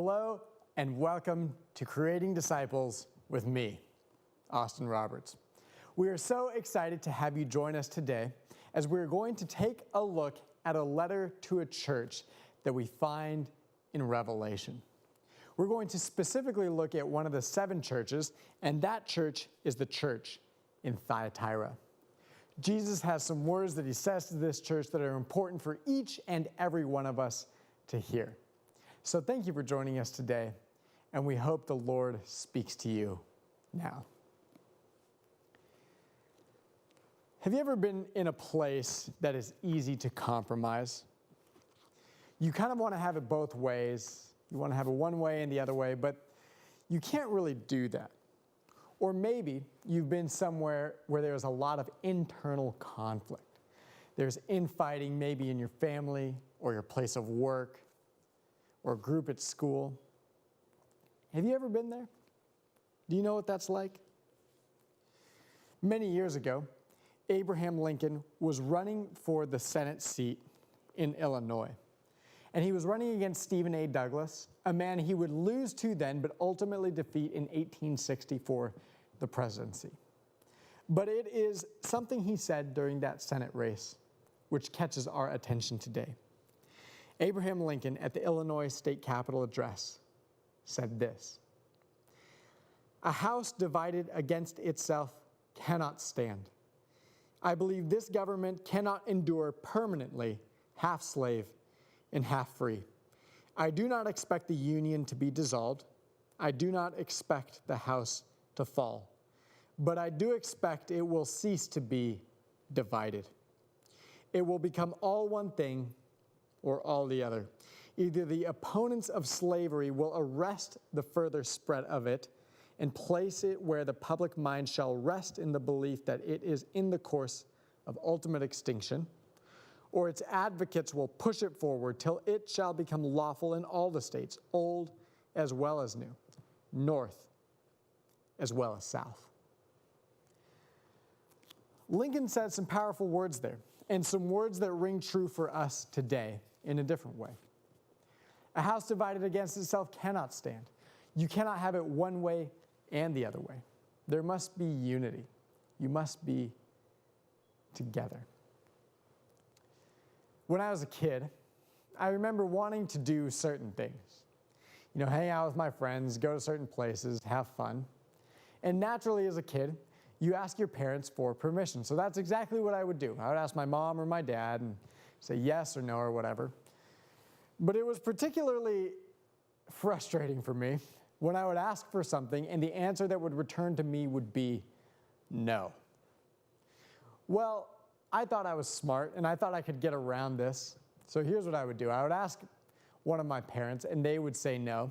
Hello and welcome to Creating Disciples with me, Austin Roberts. We are so excited to have you join us today as we're going to take a look at a letter to a church that we find in Revelation. We're going to specifically look at one of the 7 churches, and that church is the church in Thyatira. Jesus has some words that he says to this church that are important for each and every one of us to hear. So thank you for joining us today, and we hope the Lord speaks to you now. Have you ever been in a place that is easy to compromise? You kind of want to have it both ways. You want to have it one way and the other way, but you can't really do that. Or maybe you've been somewhere where there's a lot of internal conflict. There's infighting maybe in your family or your place of work or a group at school. Have you ever been there? Do you know what that's like? Many years ago, Abraham Lincoln was running for the Senate seat in Illinois. And he was running against Stephen A. Douglas, a man he would lose to then, but ultimately defeat in 1860 for the presidency. But it is something he said during that Senate race which catches our attention today. Abraham Lincoln, at the Illinois State Capitol address, said this: "A house divided against itself cannot stand. I believe this government cannot endure permanently half slave and half free. I do not expect the Union to be dissolved. I do not expect the house to fall. But I do expect it will cease to be divided. It will become all one thing or all the other. Either the opponents of slavery will arrest the further spread of it and place it where the public mind shall rest in the belief that it is in the course of ultimate extinction, or its advocates will push it forward till it shall become lawful in all the states, old as well as new, north as well as south." Lincoln said some powerful words there, and some words that ring true for us today in a different way. A house divided against itself cannot stand. You cannot have it one way and the other way. There must be unity. You must be together. When I was a kid, I remember wanting to do certain things. Hang out with my friends, go to certain places, have fun. And naturally, as a kid, you ask your parents for permission. So that's exactly what I would do. I would ask my mom or my dad and say yes or no or whatever. But it was particularly frustrating for me when I would ask for something and the answer that would return to me would be no. Well, I thought I was smart and I thought I could get around this. So here's what I would do. I would ask one of my parents and they would say no.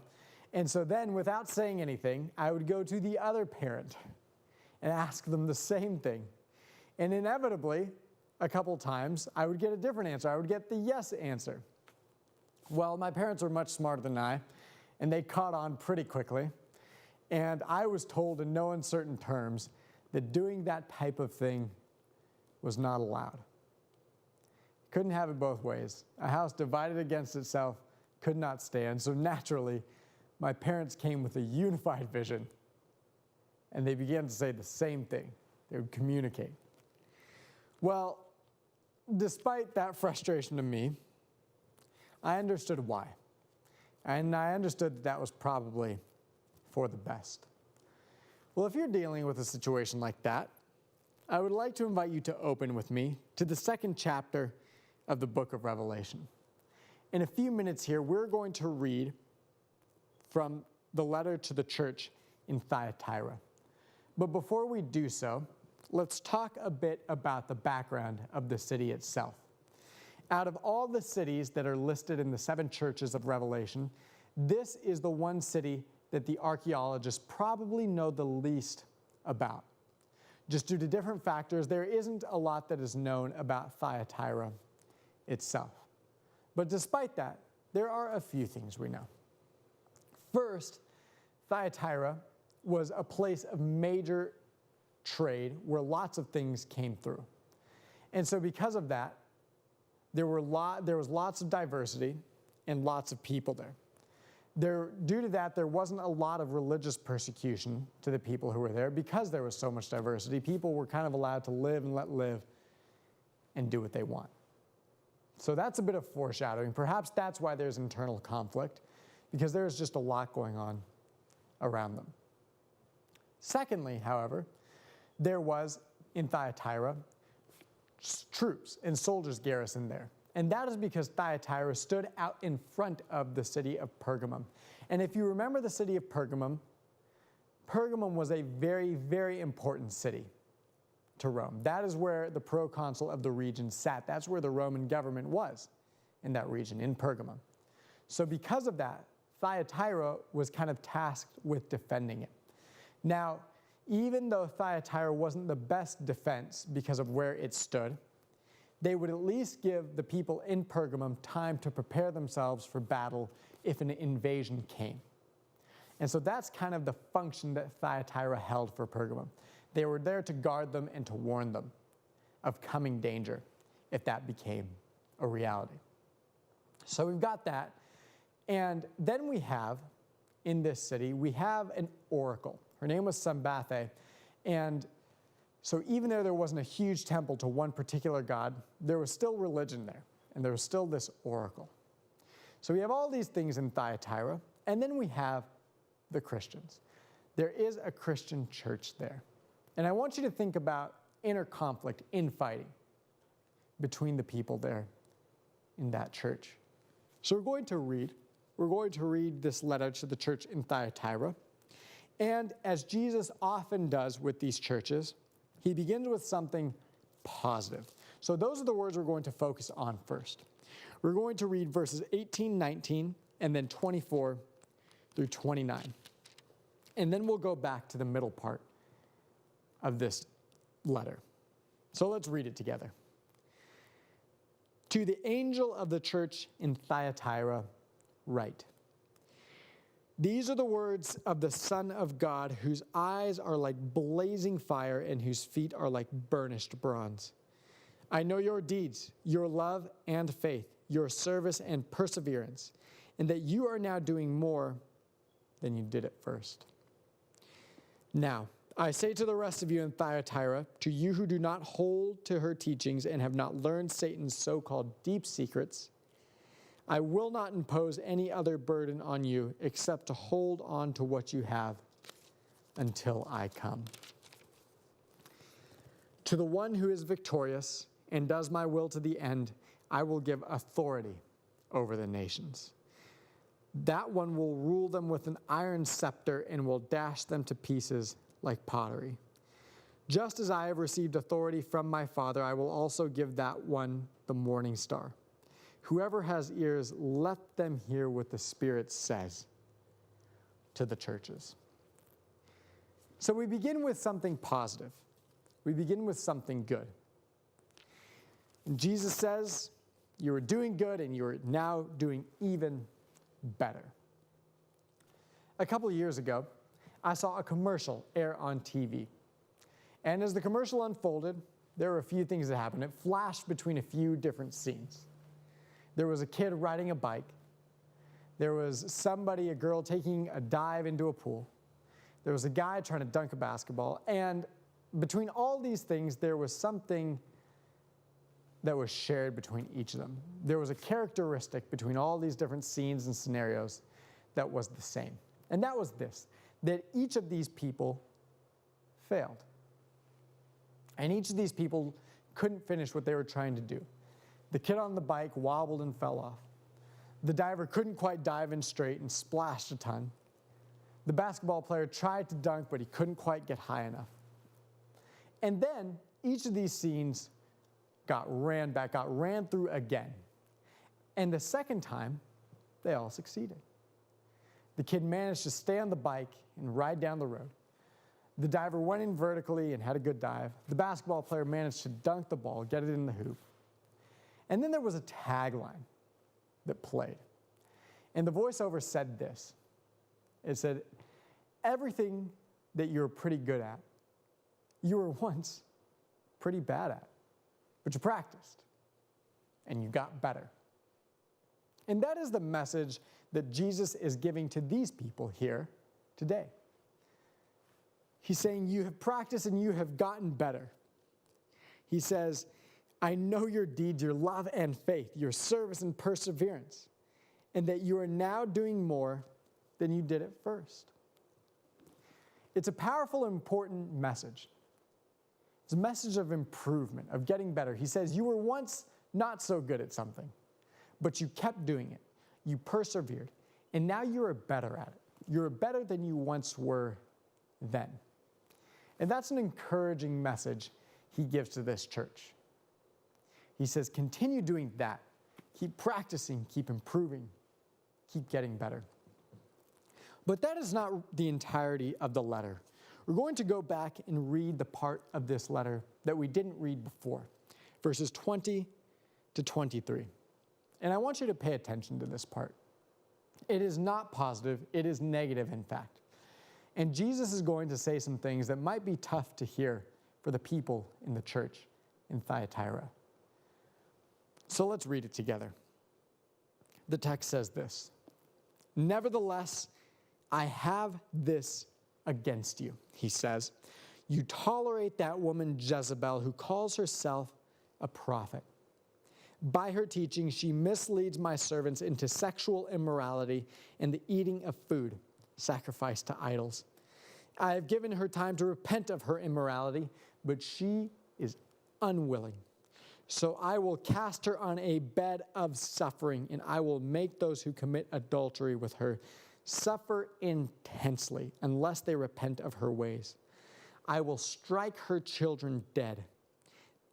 And so then, without saying anything, I would go to the other parent and ask them the same thing. And inevitably, a couple times, I would get a different answer. I would get the yes answer. Well, my parents were much smarter than I, and they caught on pretty quickly. And I was told in no uncertain terms that doing that type of thing was not allowed. Couldn't have it both ways. A house divided against itself could not stand. So naturally, my parents came with a unified vision, and they began to say the same thing. They would communicate. Well, despite that frustration to me, I understood why. And I understood that was probably for the best. Well, if you're dealing with a situation like that, I would like to invite you to open with me to the 2nd chapter of the book of Revelation. In a few minutes here, we're going to read from the letter to the church in Thyatira. But before we do so, let's talk a bit about the background of the city itself. Out of all the cities that are listed in the 7 churches of Revelation, this is the one city that the archaeologists probably know the least about. Just due to different factors, there isn't a lot that is known about Thyatira itself. But despite that, there are a few things we know. First, Thyatira was a place of major trade where lots of things came through. And so because of that, there was lots of diversity and lots of people there. Due to that, there wasn't a lot of religious persecution to the people who were there because there was so much diversity. People were kind of allowed to live and let live and do what they want. So that's a bit of foreshadowing. Perhaps that's why there's internal conflict, because there's just a lot going on around them. Secondly, however, there was in Thyatira troops and soldiers garrisoned there. And that is because Thyatira stood out in front of the city of Pergamum. And if you remember the city of Pergamum, Pergamum was a very, very important city to Rome. That is where the proconsul of the region sat. That's where the Roman government was in that region, in Pergamum. So because of that, Thyatira was kind of tasked with defending it. Now, even though Thyatira wasn't the best defense because of where it stood, they would at least give the people in Pergamum time to prepare themselves for battle if an invasion came. And so that's kind of the function that Thyatira held for Pergamum. They were there to guard them and to warn them of coming danger if that became a reality. So we've got that. And then we have, in this city, we have an oracle. Her name was Sambathe. And so even though there wasn't a huge temple to one particular god, there was still religion there. And there was still this oracle. So we have all these things in Thyatira. And then we have the Christians. There is a Christian church there. And I want you to think about inner conflict, infighting between the people there in that church. So we're going to read this letter to the church in Thyatira. And as Jesus often does with these churches, he begins with something positive. So those are the words we're going to focus on first. We're going to read verses 18, 19, and then 24 through 29. And then we'll go back to the middle part of this letter. So let's read it together. To the angel of the church in Thyatira, write. These are the words of the Son of God, whose eyes are like blazing fire and whose feet are like burnished bronze. I know your deeds, your love and faith, your service and perseverance, and that you are now doing more than you did at first. Now, I say to the rest of you in Thyatira, to you who do not hold to her teachings and have not learned Satan's so-called deep secrets, I will not impose any other burden on you except to hold on to what you have until I come. To the one who is victorious and does my will to the end, I will give authority over the nations. That one will rule them with an iron scepter and will dash them to pieces like pottery. Just as I have received authority from my Father, I will also give that one the morning star. Whoever has ears, let them hear what the Spirit says to the churches. So we begin with something positive. We begin with something good. And Jesus says, you were doing good and you're now doing even better. A couple of years ago, I saw a commercial air on TV. And as the commercial unfolded, there were a few things that happened. It flashed between a few different scenes. There was a kid riding a bike. There was a girl taking a dive into a pool. There was a guy trying to dunk a basketball. And between all these things, there was something that was shared between each of them. There was a characteristic between all these different scenes and scenarios that was the same. And that was this, that each of these people failed. And each of these people couldn't finish what they were trying to do. The kid on the bike wobbled and fell off. The diver couldn't quite dive in straight and splashed a ton. The basketball player tried to dunk, but he couldn't quite get high enough. And then each of these scenes got ran through again. And the second time, they all succeeded. The kid managed to stay on the bike and ride down the road. The diver went in vertically and had a good dive. The basketball player managed to dunk the ball, get it in the hoop. And then there was a tagline that played. And the voiceover said this. It said, everything that you're pretty good at, you were once pretty bad at, but you practiced and you got better. And that is the message that Jesus is giving to these people here today. He's saying, you have practiced and you have gotten better. He says, I know your deeds, your love and faith, your service and perseverance, and that you are now doing more than you did at first. It's a powerful, important message. It's a message of improvement, of getting better. He says, you were once not so good at something, but you kept doing it. You persevered, and now you're better at it. You're better than you once were then. And that's an encouraging message he gives to this church. He says, continue doing that. Keep practicing, keep improving, keep getting better. But that is not the entirety of the letter. We're going to go back and read the part of this letter that we didn't read before, verses 20 to 23. And I want you to pay attention to this part. It is not positive, it is negative, in fact. And Jesus is going to say some things that might be tough to hear for the people in the church in Thyatira. So let's read it together. The text says this, nevertheless, I have this against you, he says. You tolerate that woman Jezebel who calls herself a prophet. By her teaching, she misleads my servants into sexual immorality and the eating of food sacrificed to idols. I have given her time to repent of her immorality, but she is unwilling. So I will cast her on a bed of suffering, and I will make those who commit adultery with her suffer intensely unless they repent of her ways. I will strike her children dead.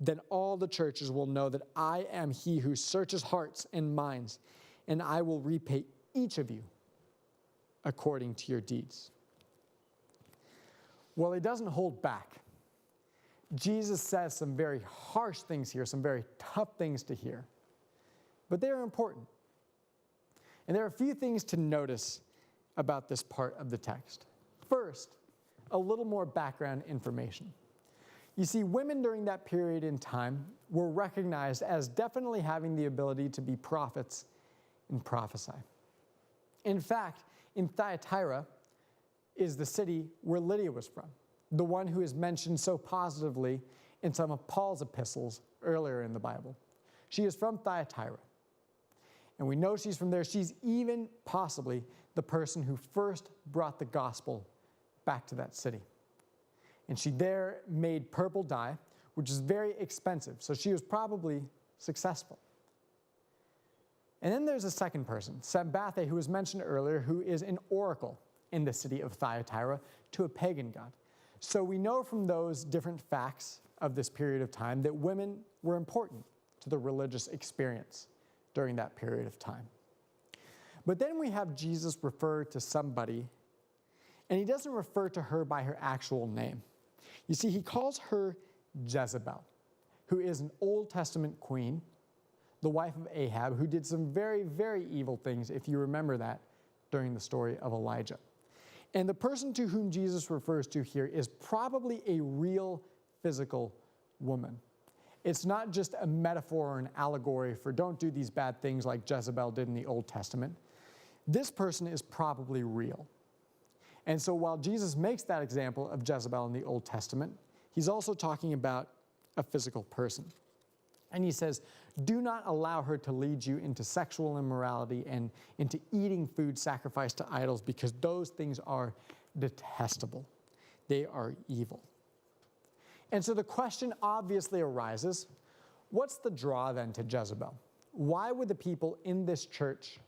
Then all the churches will know that I am he who searches hearts and minds, and I will repay each of you according to your deeds. Well, he doesn't hold back. Jesus says some very harsh things here, some very tough things to hear, but they are important. And there are a few things to notice about this part of the text. First, a little more background information. You see, women during that period in time were recognized as definitely having the ability to be prophets and prophesy. In fact, in Thyatira is the city where Lydia was from, the one who is mentioned so positively in some of Paul's epistles earlier in the Bible. She is from Thyatira. And we know she's from there. She's even possibly the person who first brought the gospel back to that city. And she there made purple dye, which is very expensive. So she was probably successful. And then there's a second person, Sambathe, who was mentioned earlier, who is an oracle in the city of Thyatira to a pagan god. So we know from those different facts of this period of time that women were important to the religious experience during that period of time. But then we have Jesus refer to somebody, and he doesn't refer to her by her actual name. You see, he calls her Jezebel, who is an Old Testament queen, the wife of Ahab, who did some very, very evil things, if you remember that, during the story of Elijah. And the person to whom Jesus refers to here is probably a real physical woman. It's not just a metaphor or an allegory for don't do these bad things like Jezebel did in the Old Testament. This person is probably real. And so while Jesus makes that example of Jezebel in the Old Testament, he's also talking about a physical person. And he says, do not allow her to lead you into sexual immorality and into eating food sacrificed to idols, because those things are detestable. They are evil. And so the question obviously arises, what's the draw then to Jezebel? Why would the people in this church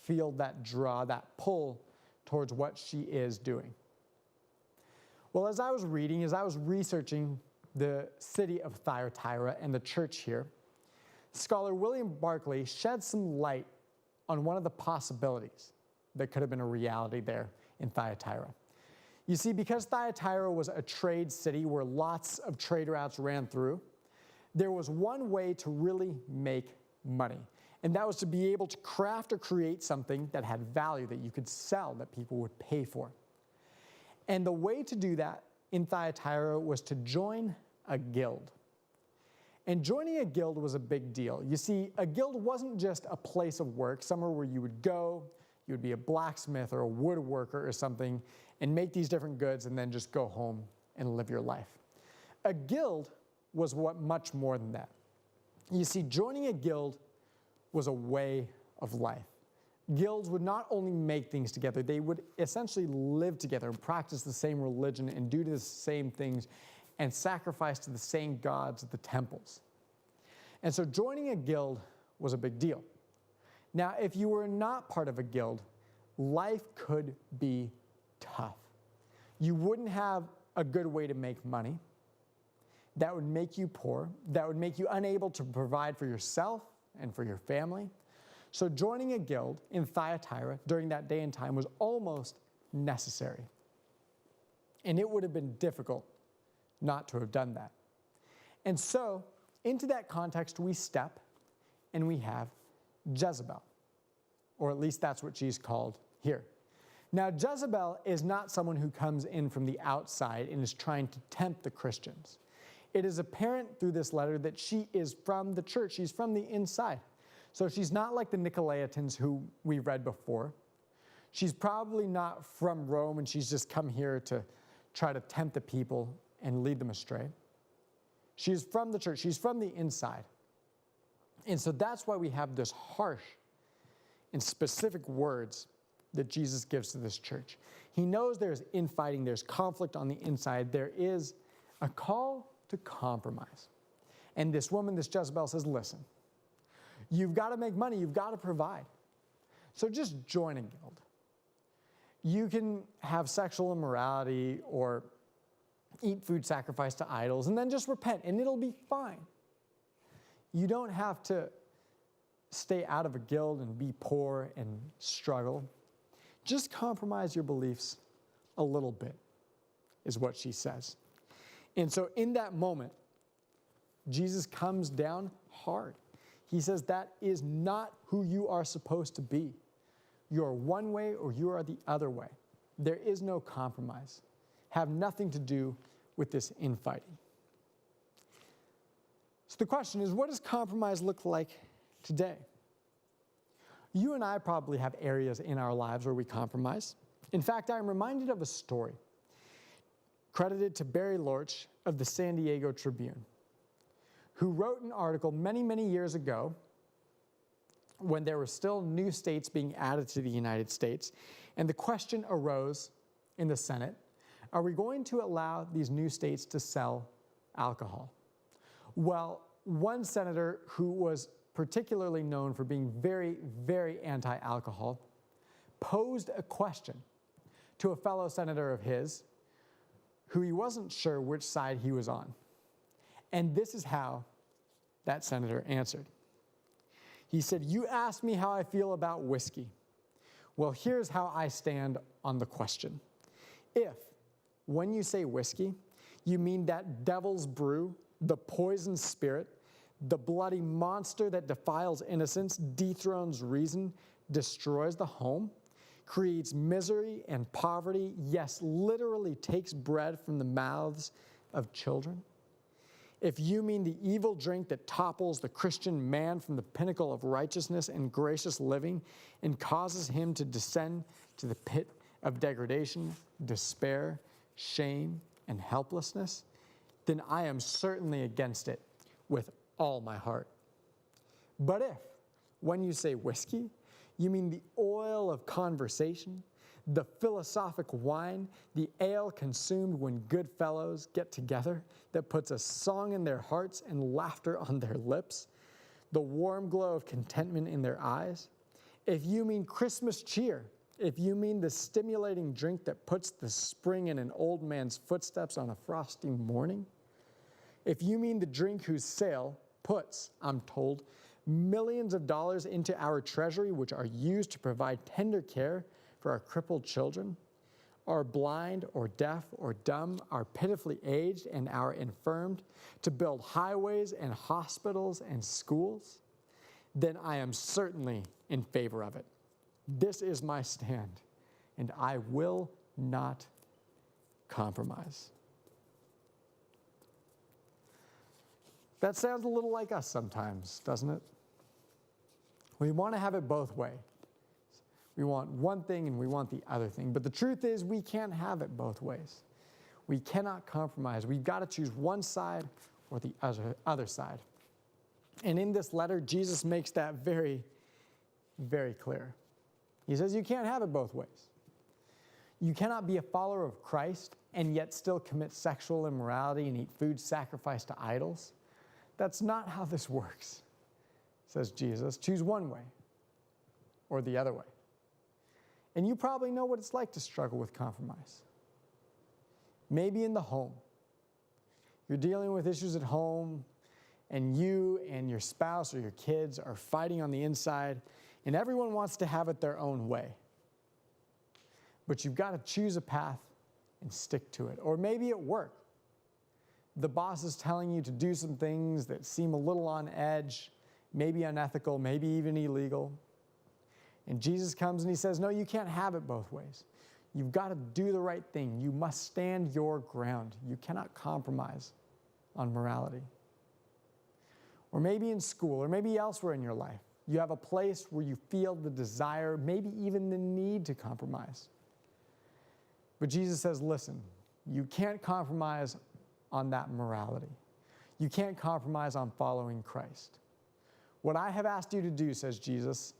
feel that draw, that pull towards what she is doing? Well, as I was researching the city of Thyatira and the church here, scholar William Barclay shed some light on one of the possibilities that could have been a reality there in Thyatira. You see, because Thyatira was a trade city where lots of trade routes ran through, there was one way to really make money, and that was to be able to craft or create something that had value that you could sell, that people would pay for. And the way to do that in Thyatira was to join a guild. And joining a guild was a big deal. You see, a guild wasn't just a place of work, somewhere where you would go, You would be a blacksmith or a woodworker or something and make these different goods and then just go home and live your life. A guild was much more than that. You see, joining a guild was a way of life. Guilds would not only make things together, they would essentially live together and practice the same religion and do the same things and sacrifice to the same gods at the temples. And so joining a guild was a big deal. Now, if you were not part of a guild, life could be tough. You wouldn't have a good way to make money. That would make you poor. That would make you unable to provide for yourself and for your family. So joining a guild in Thyatira during that day and time was almost necessary. And it would have been difficult not to have done that. And so into that context we step and we have Jezebel, or at least that's what she's called here. Now Jezebel is not someone who comes in from the outside and is trying to tempt the Christians. It is apparent through this letter that she is from the church. She's from the inside. So she's not like the Nicolaitans who we read before. She's probably not from Rome and she's just come here to try to tempt the people and lead them astray. She's from the church. She's from the inside. And so that's why we have this harsh and specific words that Jesus gives to this church. He knows there's infighting, there's conflict on the inside. There is a call to compromise. And this woman, this Jezebel, says, listen, you've got to make money, you've got to provide. So just join a guild. You can have sexual immorality or eat food sacrificed to idols and then just repent and it'll be fine. You don't have to stay out of a guild and be poor and struggle. Just compromise your beliefs a little bit, is what she says. And so in that moment, Jesus comes down hard. He says that is not who you are supposed to be. You're one way or you are the other way. There is no compromise. Have nothing to do with this infighting. So the question is, what does compromise look like today? You and I probably have areas in our lives where we compromise. In fact, I'm reminded of a story credited to Barry Lorch of the San Diego Tribune, who wrote an article many, many years ago when there were still new states being added to the United States, and the question arose in the Senate, are we going to allow these new states to sell alcohol? Well, one senator who was particularly known for being very, very anti-alcohol posed a question to a fellow senator of his who he wasn't sure which side he was on. And this is how that senator answered. He said, "You asked me how I feel about whiskey. Well, here's how I stand on the question. If, when you say whiskey, you mean that devil's brew, the poison spirit, the bloody monster that defiles innocence, dethrones reason, destroys the home, creates misery and poverty, yes, literally takes bread from the mouths of children. If you mean the evil drink that topples the Christian man from the pinnacle of righteousness and gracious living and causes him to descend to the pit of degradation, despair, shame, and helplessness, then I am certainly against it with all my heart. But if, when you say whiskey, you mean the oil of conversation, the philosophic wine, the ale consumed when good fellows get together that puts a song in their hearts and laughter on their lips, the warm glow of contentment in their eyes, if you mean Christmas cheer, if you mean the stimulating drink that puts the spring in an old man's footsteps on a frosty morning, if you mean the drink whose sale puts, I'm told, millions of dollars into our treasury which are used to provide tender care for our crippled children, our blind or deaf or dumb, our pitifully aged and our infirmed, to build highways and hospitals and schools, then I am certainly in favor of it. This is my stand, and I will not compromise." That sounds a little like us sometimes, doesn't it? We want to have it both ways. We want one thing and we want the other thing. But the truth is, we can't have it both ways. We cannot compromise. We've got to choose one side or the other side. And in this letter, Jesus makes that very, very clear. He says you can't have it both ways. You cannot be a follower of Christ and yet still commit sexual immorality and eat food sacrificed to idols. That's not how this works, says Jesus. Choose one way or the other way. And you probably know what it's like to struggle with compromise. Maybe in the home. You're dealing with issues at home, and you and your spouse or your kids are fighting on the inside, and everyone wants to have it their own way. But you've got to choose a path and stick to it. Or maybe at work. The boss is telling you to do some things that seem a little on edge, maybe unethical, maybe even illegal. And Jesus comes and he says, no, you can't have it both ways. You've got to do the right thing. You must stand your ground. You cannot compromise on morality. Or maybe in school, or maybe elsewhere in your life, you have a place where you feel the desire, maybe even the need to compromise. But Jesus says, listen, you can't compromise on that morality. You can't compromise on following Christ. What I have asked you to do, says Jesus,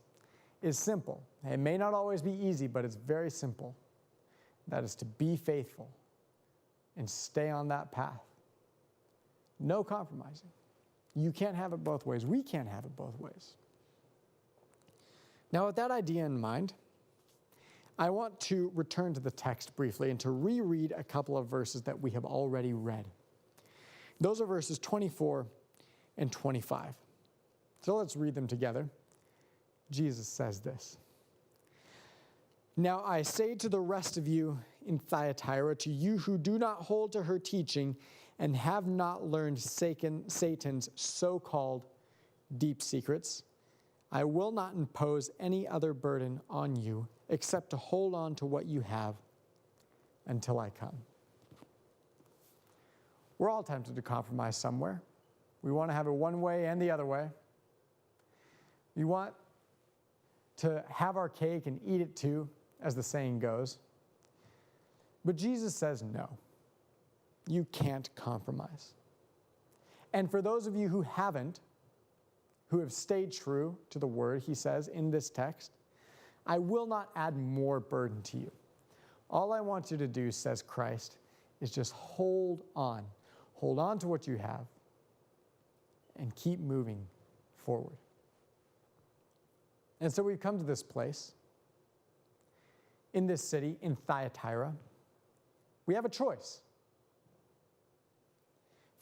is simple. It may not always be easy, but it's very simple. That is to be faithful and stay on that path. No compromising. You can't have it both ways. We can't have it both ways. Now, with that idea in mind, I want to return to the text briefly and to reread a couple of verses that we have already read. Those are verses 24 and 25. So let's read them together. Jesus says this. Now I say to the rest of you in Thyatira, to you who do not hold to her teaching and have not learned Satan's so-called deep secrets, I will not impose any other burden on you except to hold on to what you have until I come. We're all tempted to compromise somewhere. We want to have it one way and the other way. We want to have our cake and eat it too, as the saying goes. But Jesus says no. You can't compromise. And for those of you who haven't, who have stayed true to the word, he says in this text, I will not add more burden to you. All I want you to do, says Christ, is just hold on. Hold on to what you have and keep moving forward. And so we've come to this place in this city, in Thyatira. We have a choice.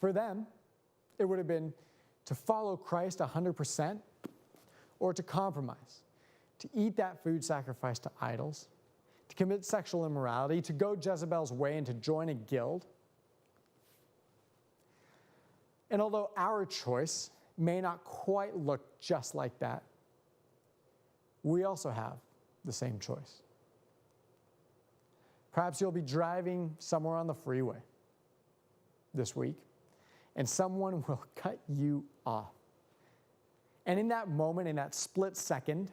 For them, it would have been to follow Christ 100% or to compromise, to eat that food sacrificed to idols, to commit sexual immorality, to go Jezebel's way and to join a guild. And although our choice may not quite look just like that, we also have the same choice. Perhaps you'll be driving somewhere on the freeway this week, and someone will cut you off. And in that moment, in that split second,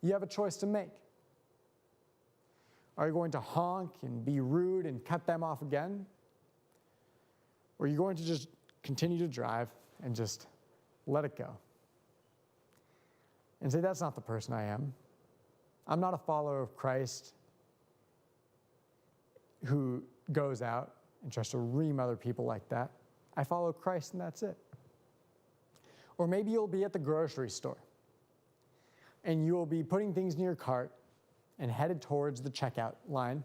you have a choice to make. Are you going to honk and be rude and cut them off again? Or are you going to just continue to drive and just let it go? And say, that's not the person I am. I'm not a follower of Christ who goes out and tries to ream other people like that. I follow Christ and that's it. Or maybe you'll be at the grocery store and you will be putting things in your cart and headed towards the checkout line,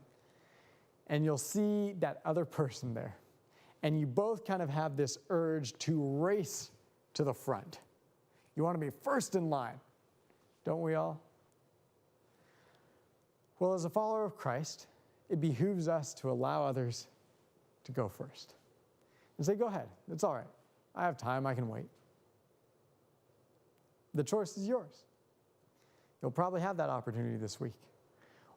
and you'll see that other person there. And you both kind of have this urge to race to the front. You want to be first in line. Don't we all? Well, as a follower of Christ, it behooves us to allow others to go first. And say, go ahead, it's all right. I have time, I can wait. The choice is yours. You'll probably have that opportunity this week.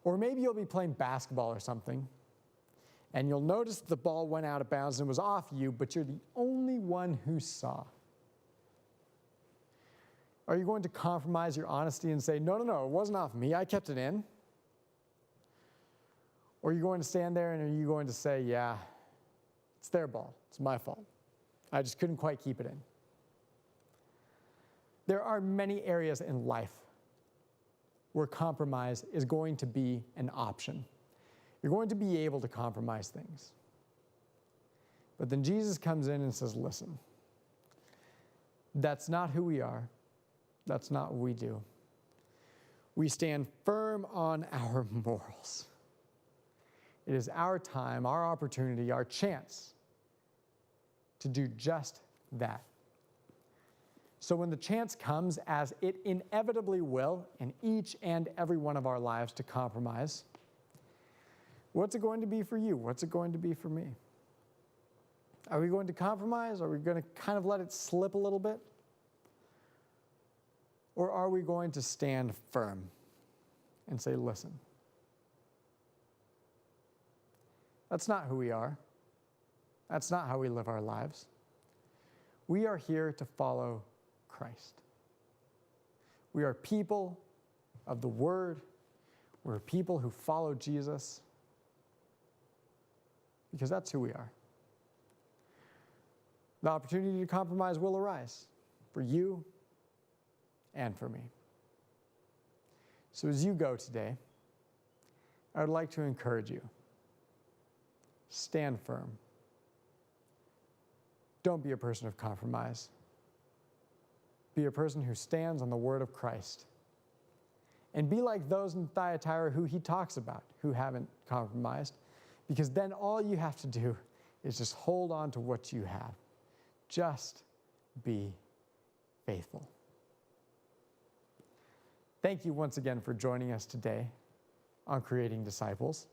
Or maybe you'll be playing basketball or something, and you'll notice the ball went out of bounds and was off you, but you're the only one who saw. Are you going to compromise your honesty and say, no, it wasn't off me, I kept it in? Or are you going to stand there and are you going to say, yeah, it's their ball, it's my fault. I just couldn't quite keep it in. There are many areas in life where compromise is going to be an option. You're going to be able to compromise things. But then Jesus comes in and says, listen, that's not who we are. That's not what we do. We stand firm on our morals. It is our time, our opportunity, our chance to do just that. So when the chance comes, as it inevitably will in each and every one of our lives to compromise, what's it going to be for you? What's it going to be for me? Are we going to compromise? Are we going to kind of let it slip a little bit? Or are we going to stand firm and say, listen, that's not who we are. That's not how we live our lives. We are here to follow Christ. We are people of the Word. We're people who follow Jesus because that's who we are. The opportunity to compromise will arise for you and for me. So as you go today, I would like to encourage you. Stand firm. Don't be a person of compromise. Be a person who stands on the word of Christ. And be like those in Thyatira who he talks about, who haven't compromised, because then all you have to do is just hold on to what you have. Just be faithful. Thank you once again for joining us today on Creating Disciples.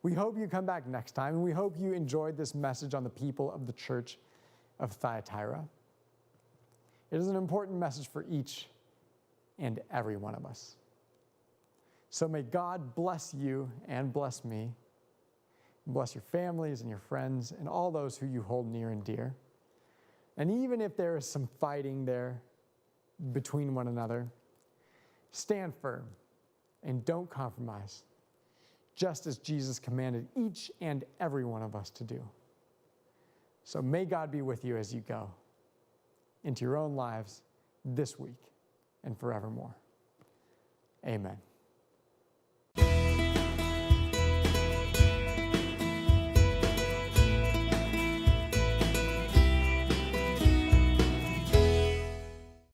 We hope you come back next time, and we hope you enjoyed this message on the people of the church of Thyatira. It is an important message for each and every one of us. So may God bless you and bless me, and bless your families and your friends and all those who you hold near and dear. And even if there is some fighting there between one another, stand firm and don't compromise, just as Jesus commanded each and every one of us to do. So may God be with you as you go into your own lives this week and forevermore. Amen.